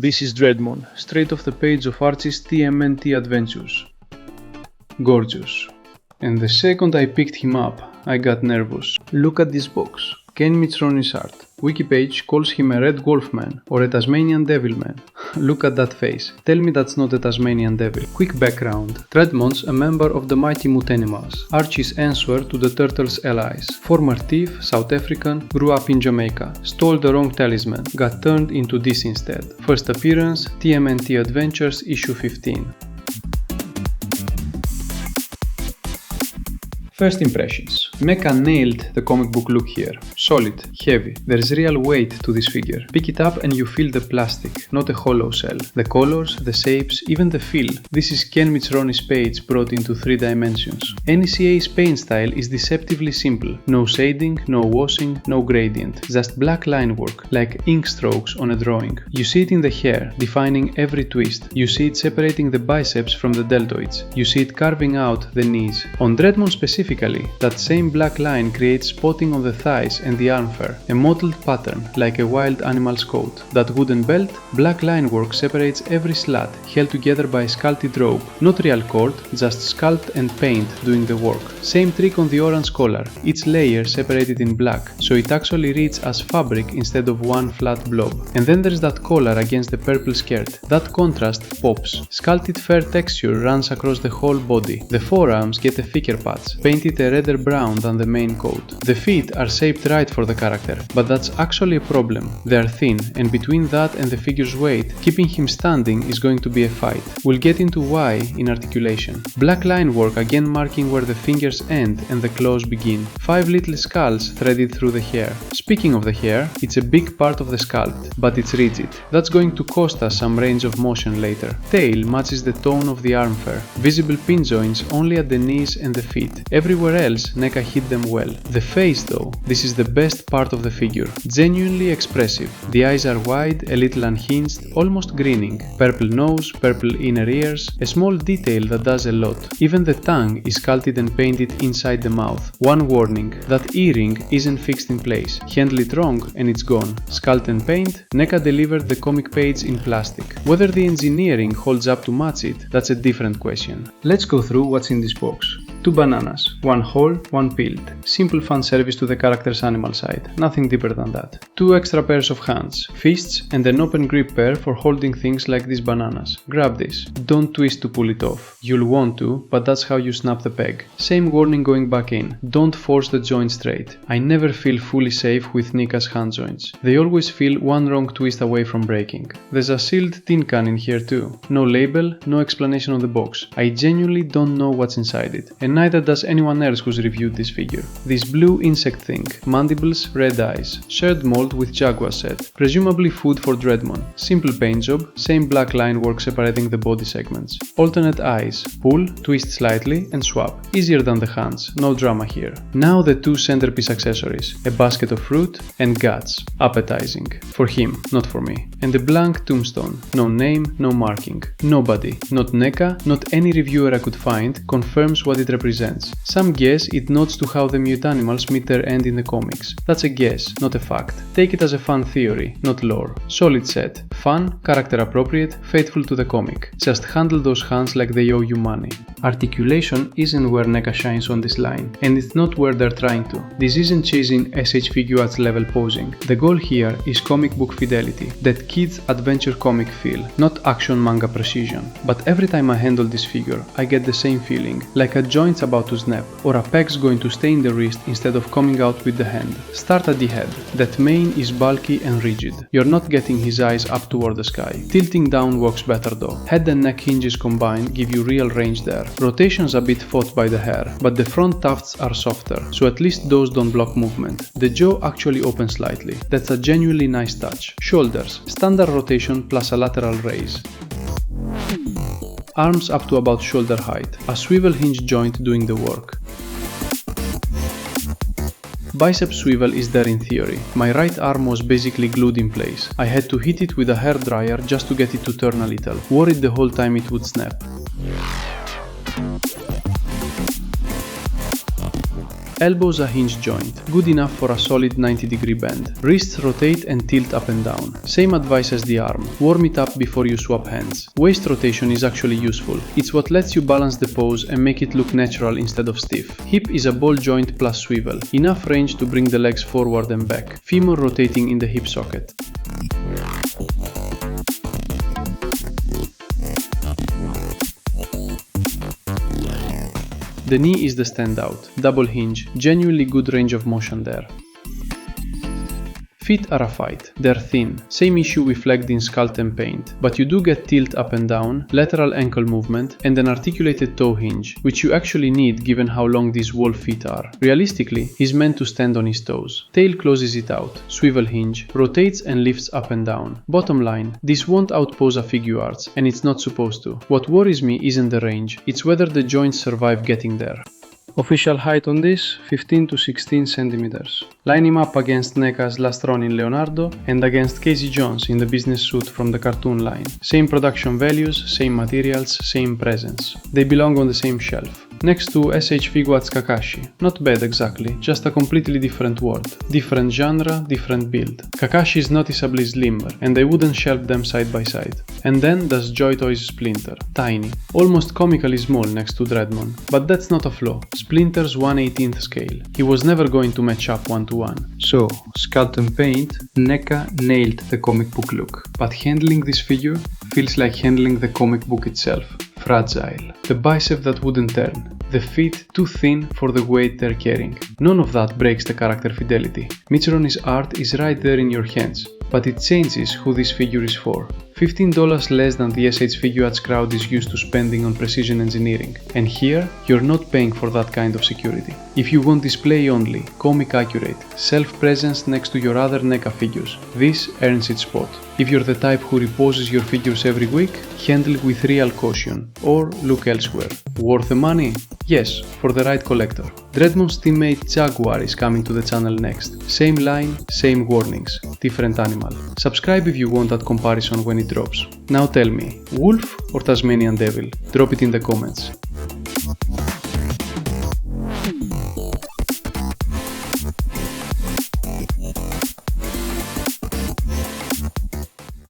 This is Dreadmon, straight off the page of Archie's TMNT adventures. Gorgeous. And the second I picked him up, I got nervous. Look at this box. Ken Mitroni's art. Wiki page calls him a red wolf man or a Tasmanian devil man. Look at that face. Tell me that's not a Tasmanian devil. Quick background. Dreadmon's a member of the mighty Mutanimals. Archie's answer to the Turtles' allies. Former thief, South African, grew up in Jamaica. Stole the wrong talisman. Got turned into this instead. First appearance, TMNT Adventures issue 15. First impressions. NECA nailed the comic book look here. Solid, heavy, there's real weight to this figure. Pick it up and you feel the plastic, not a hollow shell. The colors, the shapes, even the feel. This is Ken Mitroni's page brought into 3 dimensions. NECA's paint style is deceptively simple. No shading, no washing, no gradient. Just black line work, like ink strokes on a drawing. You see it in the hair, defining every twist. You see it separating the biceps from the deltoids. You see it carving out the knees. On Dreadmon specifically, that same black line creates spotting on the thighs and the arm fur, a mottled pattern like a wild animal's coat. That wooden belt, black line work separates every slat, held together by a sculpted rope. Not real cord, just sculpt and paint doing the work. Same trick on the orange collar, each layer separated in black, so it actually reads as fabric instead of one flat blob. And then there's that collar against the purple skirt. That contrast pops. Sculpted fur texture runs across the whole body. The forearms get a thicker patch, painted a redder brown than the main coat. The feet are shaped right for the character, but that's actually a problem. They are thin, and between that and the figure's weight, keeping him standing is going to be a fight. We'll get into why in Articulation. Black line work again marking where the fingers end and the claws begin. 5 little skulls threaded through the hair. Speaking of the hair, it's a big part of the sculpt, but it's rigid. That's going to cost us some range of motion later. Tail matches the tone of the arm fur. Visible pin joints only at the knees and the feet. Everywhere else, NECA hit them well. The face though, this is the best part of the figure. Genuinely expressive. The eyes are wide, a little unhinged, almost grinning. Purple nose, purple inner ears, a small detail that does a lot. Even the tongue is sculpted and painted inside the mouth. One warning, that earring isn't fixed in place. Handle it wrong and it's gone. Sculpt and paint, NECA delivered the comic page in plastic. Whether the engineering holds up to match it, that's a different question. Let's go through what's in this box. 2 bananas, 1 whole, 1 peeled. Simple fan service to the character's animal side, nothing deeper than that. 2 extra pairs of hands, fists and an open grip pair for holding things like these bananas. Grab this. Don't twist to pull it off. You'll want to, but that's how you snap the peg. Same warning going back in. Don't force the joint straight. I never feel fully safe with NECA's hand joints. They always feel one wrong twist away from breaking. There's a sealed tin can in here too. No label, no explanation on the box. I genuinely don't know what's inside it. And neither does anyone else who's reviewed this figure. This blue insect thing, mandibles, red eyes, shared mold with Jaguar set, presumably food for Dreadmon. Simple paint job, same black line work separating the body segments. Alternate eyes, pull, twist slightly and swap. Easier than the hands, no drama here. Now the 2 centerpiece accessories, a basket of fruit and guts. Appetizing. For him, not for me. And a blank tombstone, no name, no marking. Nobody, not NECA, not any reviewer I could find, confirms what it represents. Some guess it nods to how the Mutanimals meet their end in the comics. That's a guess, not a fact. Take it as a fun theory, not lore. Solid set. Fun, character appropriate, faithful to the comic. Just handle those hands like they owe you money. Articulation isn't where NECA shines on this line, and it's not where they're trying to. This isn't chasing SH Figuarts level posing. The goal here is comic book fidelity, that kids adventure comic feel, not action manga precision. But every time I handle this figure, I get the same feeling, like a joint's about to snap, or a peg's going to stay in the wrist instead of coming out with the hand. Start at the head. That mane is bulky and rigid. You're not getting his eyes up toward the sky. Tilting down works better though. Head and neck hinges combined give you real range there. Rotation's a bit fought by the hair, but the front tufts are softer, so at least those don't block movement. The jaw actually opens slightly. That's a genuinely nice touch. Shoulders. Standard rotation plus a lateral raise. Arms up to about shoulder height, a swivel hinge joint doing the work. Bicep swivel is there in theory. My right arm was basically glued in place. I had to hit it with a hairdryer just to get it to turn a little, worried the whole time it would snap. Elbows a hinge joint, good enough for a solid 90-degree bend. Wrists rotate and tilt up and down. Same advice as the arm, warm it up before you swap hands. Waist rotation is actually useful. It's what lets you balance the pose and make it look natural instead of stiff. Hip is a ball joint plus swivel, enough range to bring the legs forward and back. Femur rotating in the hip socket. The knee is the standout, double hinge, genuinely good range of motion there. Feet are a fight, they're thin, same issue we flagged in Sculpt Paint, but you do get tilt up and down, lateral ankle movement, and an articulated toe hinge, which you actually need given how long these wolf feet are. Realistically, he's meant to stand on his toes. Tail closes it out, swivel hinge, rotates and lifts up and down. Bottom line, this won't outpose a figure arts, and it's not supposed to. What worries me isn't the range, it's whether the joints survive getting there. Official height on this, 15 to 16 centimeters. Line him up against NECA's last run in Leonardo and against Casey Jones in the business suit from the cartoon line. Same production values, same materials, same presence. They belong on the same shelf. Next to SH Figuarts Kakashi. Not bad exactly, just a completely different world. Different genre, different build. Kakashi is noticeably slimmer, and I wouldn't shelf them side by side. And then there's Joy Toy's Splinter. Tiny. Almost comically small next to Dreadmon. But that's not a flaw. Splinter's 1/18th scale. He was never going to match up 1-to-1. So, Sculpt Paint, NECA nailed the comic book look. But handling this figure feels like handling the comic book itself. Fragile. The bicep that wouldn't turn. The feet too thin for the weight they're carrying. None of that breaks the character fidelity. Micron's art is right there in your hands, but it changes who this figure is for. $15 less than the SH Figuarts crowd is used to spending on precision engineering, and here you're not paying for that kind of security. If you want display only, comic accurate, self-presence next to your other NECA figures, this earns its spot. If you're the type who reposes your figures every week, handle it with real caution, or look elsewhere. Worth the money? Yes, for the right collector. Dreadmon's teammate Jaguar is coming to the channel next. Same line, same warnings, different animal. Subscribe if you want that comparison when it drops. Now tell me, wolf or Tasmanian devil? Drop it in the comments.